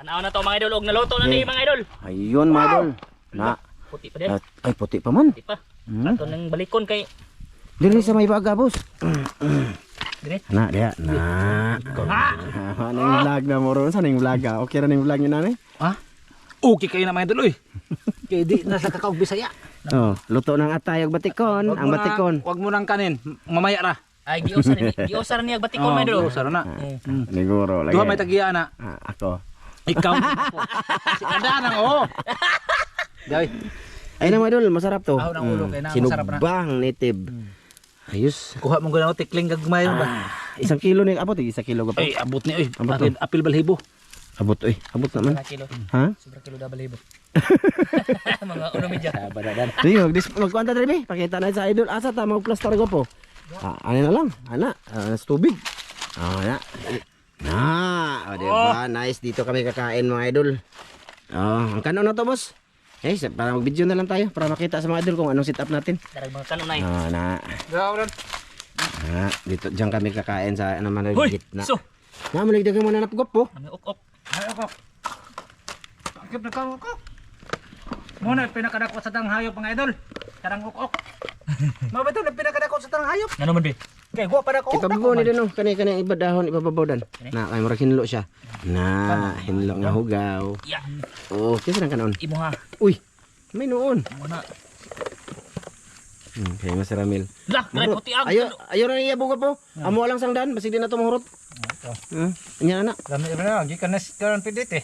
Tanaw na to mga idol, og naluto na ni mga idol. Ayun mga idol. Na. Puti pa din. Ay puti pa man. Puti pa. Ato nang balikon kay Dili sa may baga boss. dire. Na dia. Na. Ano yung vlog na mo ron? Saan yung vlog ah? Okay ra ning vlog niyo nanay? Ha? Okay kayo na mga idol oy. Kay di nasa kakaog Bisaya. Oh, luto ng atay og batikon, ang batikon. Wag mo nang kanin, mamaya ra. Ay giosar niya batikon mga idol. Usara na. Siguro lagi. Duha may tagiya na. Ako. Ikaw. Si kada nang oh. Dai. Ay na mga idol, masarap to. Ahon ang ulo, kaya na, masarap na. Sinugbang native. Ayos. Kuha mo ganaw tikling kag mayon ba. 1 kilo ni abot 1 kilo ga po. Ay abot ni oy. Abot Apil, apil balhibo. Abot abot naman. Sobra kilo. Ha? Sobra kilo double libo. Mga uno medya. Badadan. Sige, magkuanta dre be. Pakita na sa idol. Asa ta mag plaster go po. Ano na lang. Ana, tubig. Na. Na, o diba? Nice dito kami kakain mga idol. Ang kanon na to boss. Eh, para mag-video na lang tayo para makita sa mga idol kung anong setup natin. Darag mga kanunay. Na. Gawron. Dito diyan kami kakain sa ano man Hoy, gitna. so. Na maligdag mo na napugop po. Kami ok. Ay ako. Akip na ka ko. Muna pinakadako sa tang hayop mga idol. Karang ok. Mabito na pinakadako sa tang hayop. Ano man be? Kay gwa pa dako. Ipababaw ni dano kani ibadahon ipababaw dan. Na kay murag hinlo siya. Na hinlo nga hugaw. Yeah. Oh, kisa nang kanon. Imo ha. Uy, may noon. Muna. Kaya mas ramil. Lah, dai puti ag. Ayo na niya buga po. Amo lang sang dan, basig din na tumurot. Anya na. Rami na gikan nas karon pidit eh.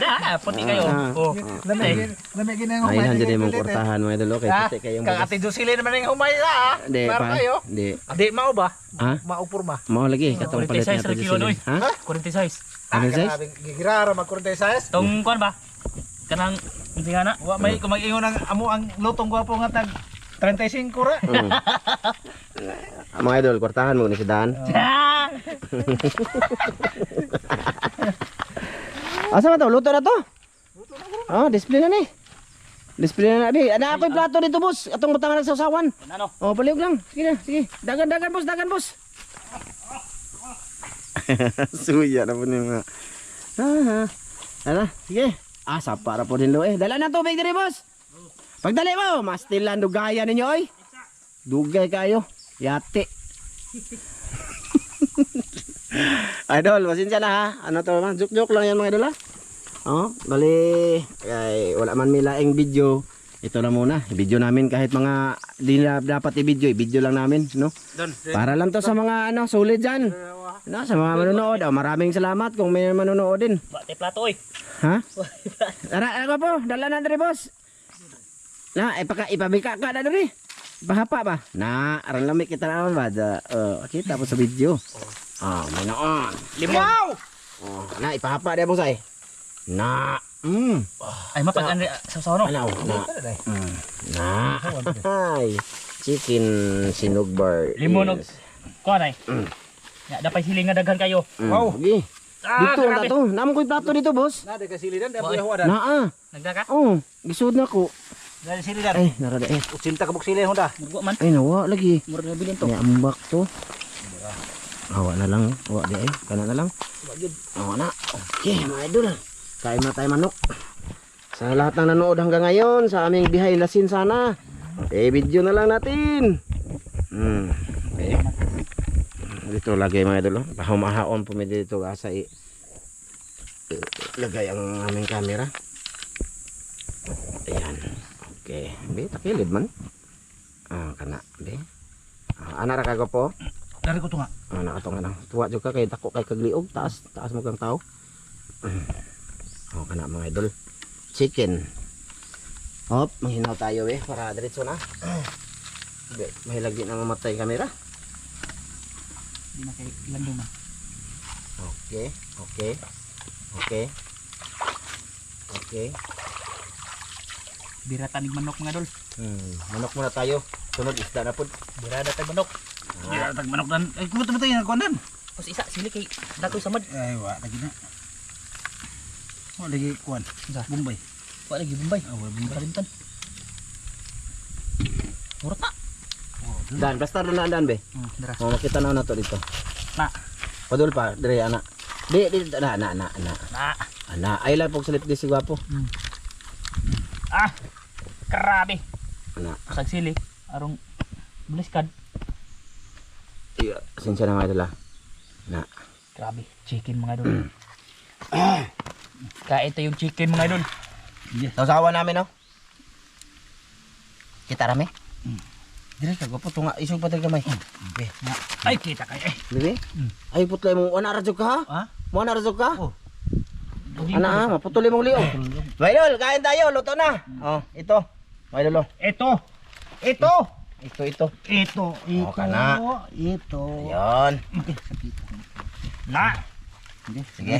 Da, puti kayo. Oh. Lami ginang Ay nandiyan yung kurtahan mga idol. Okay, puti kayong Kang ate Josile naman ang humay ha. Di pa. Di. Adi mao ba? Ha? Mao porma. Mau lagi katong palit 46 natin kilo noy. Ha? 46. Ano size? Gigirara magkurte size. Tong kuan ba? Kanang tingana. Wa may kumagingon ang amo ang lutong gwapo nga tag 35 ra. Mga idol, kurtahan mo ni si Dan. Asa ba to? Luto na to? Display na ni. Display na bi. Ana ako'y plato dito, boss. Atong butangan ng sausawan. Ano? Paliog lang. Sige na, sige. Dagan, boss. Suya na po niyo mga. Ala, sige. Sapa ra po din lo eh. Dala na tubig diri, boss. Pagdali mo, mastilan dugaya ninyo oy. Dugay kayo. Yate. Idol, pasensya na ha. Ano to man? Joke lang yan mga idol ha. Bali, wala man may laing video. Ito na muna, video namin kahit mga di na dapat i-video, i-video lang namin, no? Para lang to sa mga sulit dyan. No, sa mga manonood, maraming salamat kung may manonood din. Bate plato oy. Ha? Tara, ako po, dala na diri boss. Na, ipabika ka na diri. Bahapa ba? Na, aran lamig kita naman ba? Kita po sa video. May noon. Limon. Na, ipahapa dia boss ay. Na, Ay mapag ano sa no. Ano? Na. Ay, chicken sinugbar. Limon og kuan ay. Ya, dapat hiling nga daghan kayo. Wow. Gi. Dito na to. Namo ko'y plato dito, boss. Na de kasilidan de buhay hoda. Na. Nagdaka? Gisud na ko. Dali silidan. Ay, narada eh. Usinta ka buksile hoda. Murgo man. Ay, nawa lagi. Murgo bilin to. May ambak to. Awa na lang. Awa di ay. Kana na lang. Awa na. Okay, mga idol. Kain na tayo manok. Sa lahat ng nanood hanggang ngayon, sa aming behind the scene sana. Video na lang natin. Okay. Dito lagay mga idol. Mahaon po dito asa lagay ang aming camera. Ayan. Okay. Be, takilid man. Kana. Be. Ana ra kago po. Dari ko to nga. Nakatunga lang. Tuwa juga kay dako kay kagliog. Taas mo kang tao. Kana mga idol. Chicken. Hop, manghinaw tayo para diretso na. Be, mahilag din na mamatay kamera. Di na kay landong man. Okay. Birata ning manok mga dol. Manok muna tayo. Sunod isda na po. Birada tag manok. Dira tag manok dan. Ay kumo tayo nga kuan dan. Kus isa sili kay dakoy samad. Ay wa lagi na. Wa lagi kuan. Bombay. Wa lagi Bombay. Wa Bombay. Kalimtan. Murata. Dan, plaster na dan be. Dara. Makita na to dito. Na. Padul pa, dire ana. Di, na. Na. Ay lang pog salit di si gwapo. Ah. Grabe. Ana. Sagsili. Arong bliskad. Iya, sinsya na mga idol ah. Na. Grabe. Chicken mga idol. Kaya ito yung chicken mga idol. Sausawan namin no. Kita rame. Dire ka gwapo tunga isog pa gamay. Okay. Ay kita kayo eh. Dire? Ay putlay mo ana ra jud ka ha? Ha? Mo ana ra jud ka? Oh. Ana maputuli mong liog. Idol, kain tayo, luto na. Oh, ito. Idol. Ito. Ito. Ito. kana. Ito. Ayun. Na. Sige.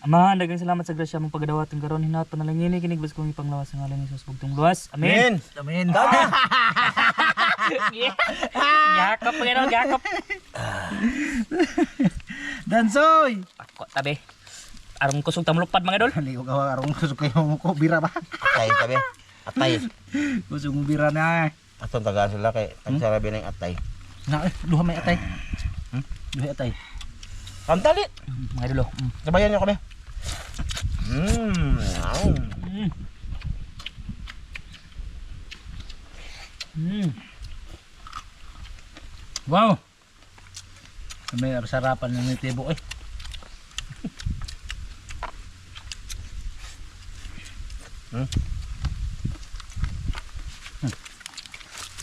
Ama, dagang salamat sa grasya mong pagdawat ng karon hinat panalangin kinig bas kong ipanglawas ng ngalan ni Jesus bugtong luwas. Amen. Amen. Yakap pagano, yakap. Dansoy. Ako tabi. Arong kusog tamlupad mga idol. Liog ka arong kusog kayo ko bira ba? Atay tabi. Atay. Kusog mo bira na. Atong tagaan sila kay tagsarabi ng atay. Na, duha may atay. Duha atay. Kamtali. Mga idol. Sabayan niyo kami. Wow. May sarapan ng nitibo eh.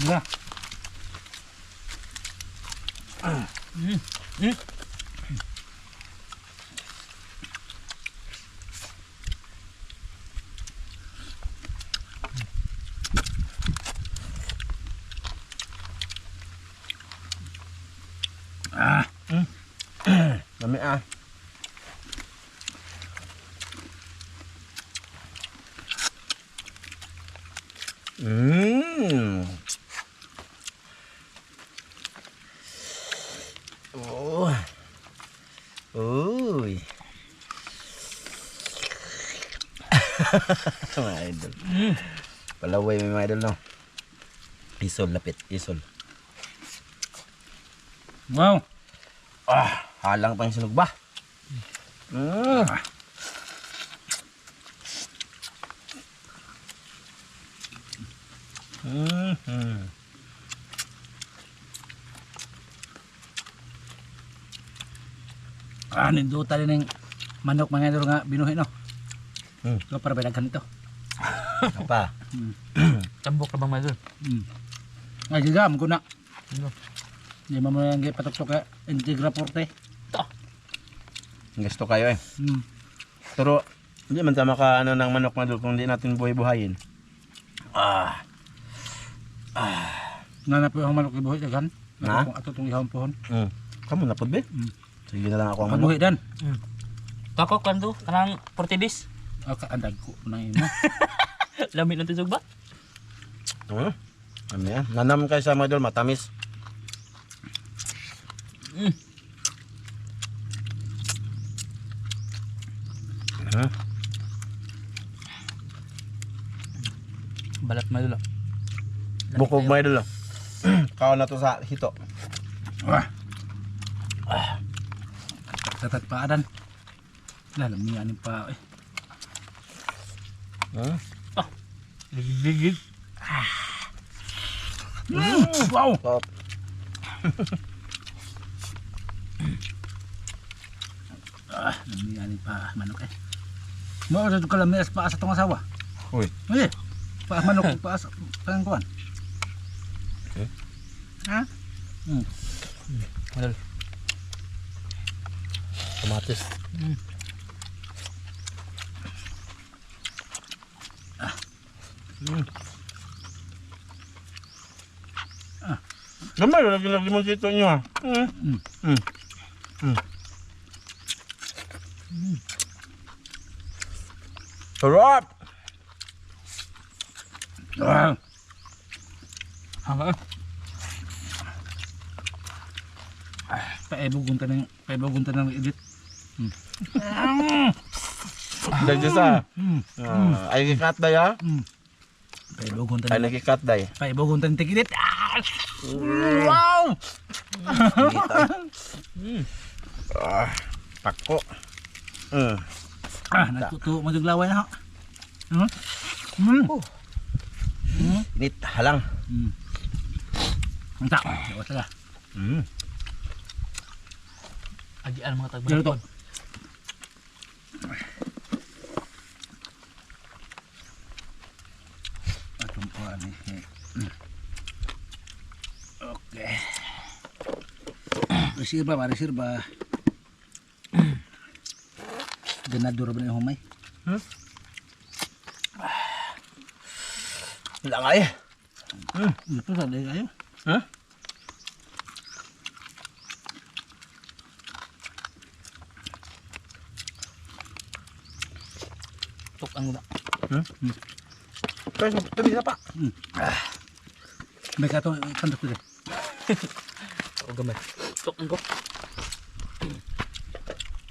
Diba? Dami ah. Oh. Uy. Mga idol. Palaway may mga idol no. Isol lapit, isol. Wow. Halang pa yung sunog ba? Ninduta din ng manok mga idol nga binuhi no. So para balagan ito. Apa? Tambok na bang mga idol? Ay gigam ko na. Di mo mo yung patok-tok ka Integra Forte. Gusto kayo eh. Pero hindi man tama ka ano ng manok madul kung hindi natin buhay-buhayin. Nanap yung manok ibuhi dagan. Na? Kung ato tong ihawon pohon. Kamu napod be? Sige na lang ako ang manok. Mabuhi dan. Kako kanto kanang 40 days. Andag ko na imo. Lamit ng tisog ba? Ano yan? Nanam kayo sa mga idol, matamis. Balat mga idol. Bukog mga idol. Kaon na to sa hito. Tatat pa adan. Lalamianin pa eh. Ligig. Wow. Top. Lalamianin pa manok eh. Mo sa kalamias pa sa tong asawa. Uy. Eh. Pa manok pa sa pangkuan. Ha? Idol. Kamatis. Gamay, lagi mo dito nyo ha. Sarap! Paibugunta ng edit. Dahil sa ay kikat day ha? Paibugunta Ay ng nakikat day. paibugunta ng tikidit. Wow! Pako. Nagtuto maduglaway na ho. Init halang. Manta. Dawas talaga. Agian mga Dito to. tagbanapod. Atong po ani. Okay. Reserva. Ganador ba na yung humay? Wala nga eh. Ito sa day kayo. Tok ang uda. Pero tabi na pa. May kato kanto ko. O gamay. Tok ang ko.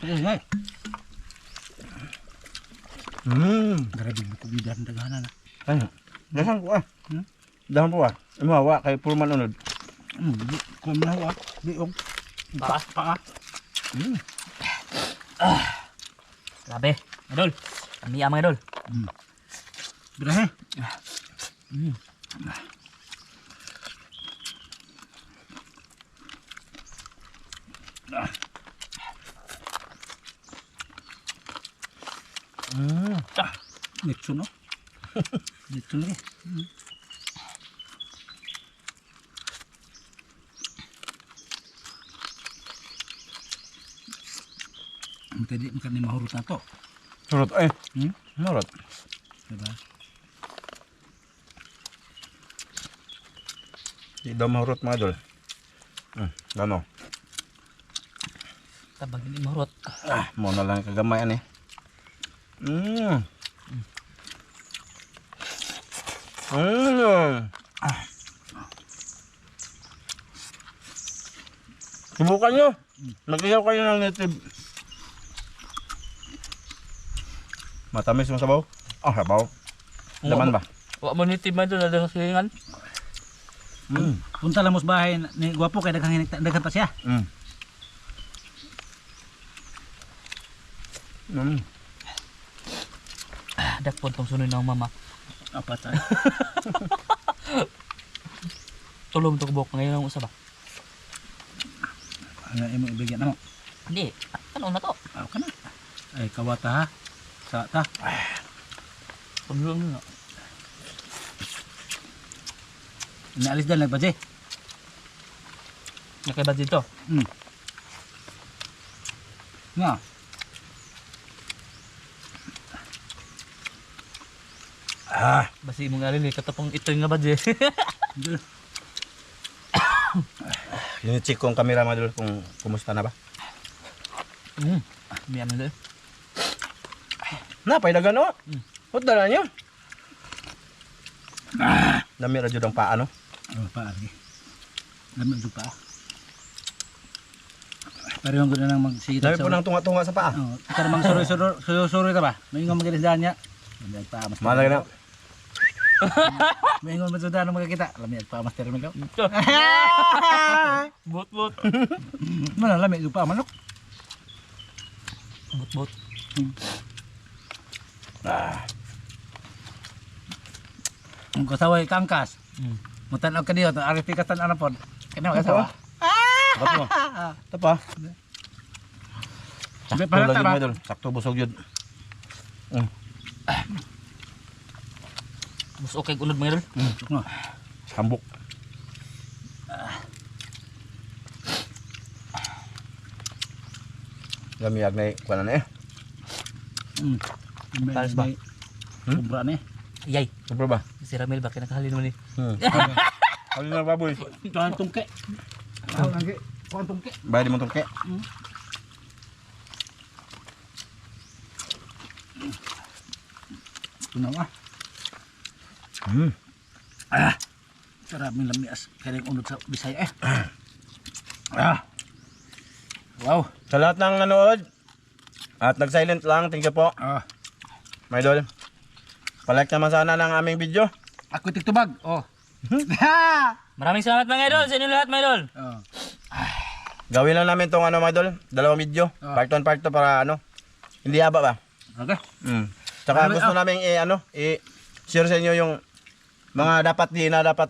Ay. Grabe mo kubidan daghanan na. Ano? Dahan po Dahan po Imawa kay purman unod. Kung na wa, biong. Pa. Grabe. Idol. Kami mga idol. Birahe. Nitsun no? Nitsun lagi. Tadi makan ni mahurut na to. Surot Surot. Diba? Di daw mahurot mga idol. Gano? Tabag ini marot. Mo na lang kagamayan eh. Subukan nyo. Nag-iyaw kayo ng native. Matamis yung sabaw. Sabaw. Laman ba? Wa mo nitib man doon na dagang silingan. Punta lang mo sa bahay ni Gwapo kay daghang daghan pa siya. Dakpon tong sunod ng mama. Apat ay. Tulong to kubok ngayon ang usa ba? Ano imo ibigyan mo? Hindi. Ano na to? Kana. Ay kawata ha. Sa ta. Pagulong na. Inaalis dal nagbaje. Nakaiba dito. Nga. Basi mo nga rin eh. Katapong ito yung nga badje. Yung check kong kamera mga idol kung kumusta na ba? Miyan mo doon. Napay dagan o. Hot na nyo. Dami radyo ng paa no? Pa lagi. Dami ang pa. Parehong gud nang magsigit. Dami po ng tunga-tunga sa paa. Kita namang suri ta ba? Maingon magilisdan niya. Lami pa mas. Malag na. Maingon magilisdan nang magkita. Lami pa mas terminal. Bot. Mana lami pa manok. Bot. Ang kasaway kangkas. Mutanaw ka diyo, arifikasan ano po. Kaya kasawa. Bakit mo? Ito pa. Sakto Parang lang yun tama. mga idol. Sakto busog yun. Mas okay unod mga idol. Hambok. Lamiyag na kuha na eh. Pares ba? Kubra ni. Yay. Sobra ba? Si Ramil ba kinakahalin mo ni? Ano na baboy? Tuan tungke. Tuan lagi. Tuan tungke. Bayad mo itong ke. Tunaw sarap ng lamias. Kaya yung unod sa Bisaya eh. Wow. Sa lahat ng nanood at nag-silent lang, thank you po. My idol. Palike naman sana ng aming video. Ako tiktubag. Oh. Maraming salamat mga idol sa inyo lahat mga idol. Gawin lang namin tong ano mga idol, dalawang video. Part 1, part 2 para ano. Hindi haba ba? Okay. Tsaka gusto namin i-share sa inyo yung mga dapat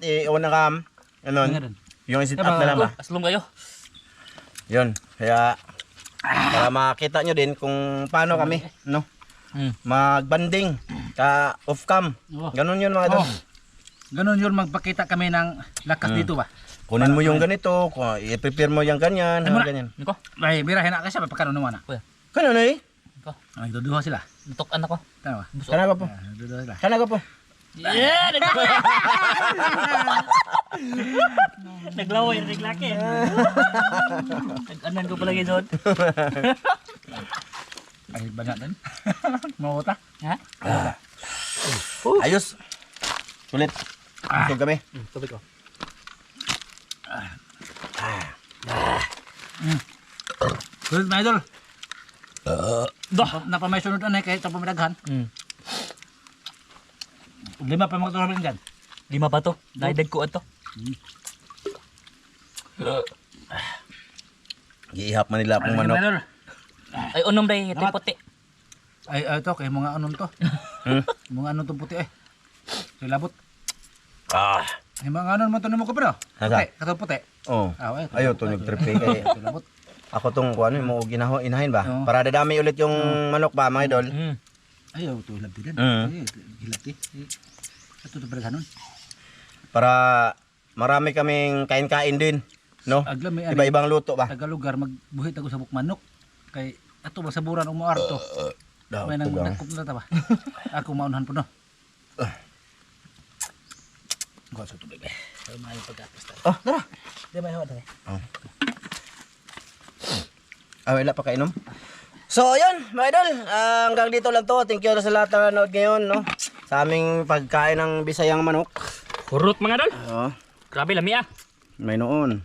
i-una kam. Ano, yung sit up na lang ba? Aslong kayo. Yun. Kaya para makita nyo din kung paano kami, no? Magbanding ka off cam. Ganun yun mga idol. Ganun yun, magpakita kami ng lakas dito ba? Kunin mo yung ganito, i-prepare mo yung ganyan, Ay, muna. ganyan. Niko. Ay, birahin na kasi pagkano naman na. Ganun eh. Niko. Ay, duduha sila. Nutok ako. Tama ba? Kanaga po. Duduha sila. Kanaga po. Yeah! Naglaway yung reglaki. Nag-anan ko palagi doon. Ay, banyak din. Mawata. Ha? Ayos. Sulit. Busog kami. Tubig ko. Sulit mga idol. Dah. Napa may sunod na kahit sa pamidaghan. 5 pa mga tulad dyan. 5 pa to. Naidag ko ato. Giihap man nila akong manok. Idol. Ay unom day ito puti. Ay, ito, kay mga anon to. Mga anon to puti eh. Sa labot. Ay, mga anon mo to mo ko pero. Nasa? Puti, katong puti. Oh. Ayaw to nagtripe kay. Sa labot. Ako tong kuan mo inahin ba? Oo. Para dadami ulit yung manok ba mga idol. Ayaw to hilabti din. Ay, hilabti. Ito to pala ganon. Para marami kaming kain-kain din, no? Agla may Iba-ibang luto ba? taga lugar magbuhit ako sa bukmanok. Kay ato ba saburan o maarto. May nang nakop na ta ba? Ako maunhan po no. Gwa sa tubig eh. Ay maayo pagkapos ta. Oh, tara. Di may hawa dai. Wala pa kainom. So, ayun, mga idol. Hanggang dito lang to. Thank you sa lahat na nanood ngayon, no? Sa aming pagkain ng Bisayang manok. Kurot mga dol. Oh, Grabe lami ah. may noon.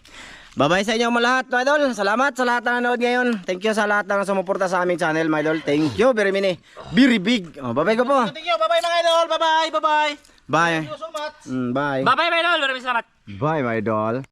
Bye-bye sa inyo mga lahat, mga idol. Salamat sa lahat na nanood ngayon. Thank you sa lahat na sumuporta sa aming channel, mga idol. Thank you very many. Very big. Oh, bye-bye ko po. Thank you. Bye-bye mga idol. Bye-bye. Bye-bye. Bye. Thank you so much. Bye. Bye bye mga dol. Maraming salamat. Bye, my idol.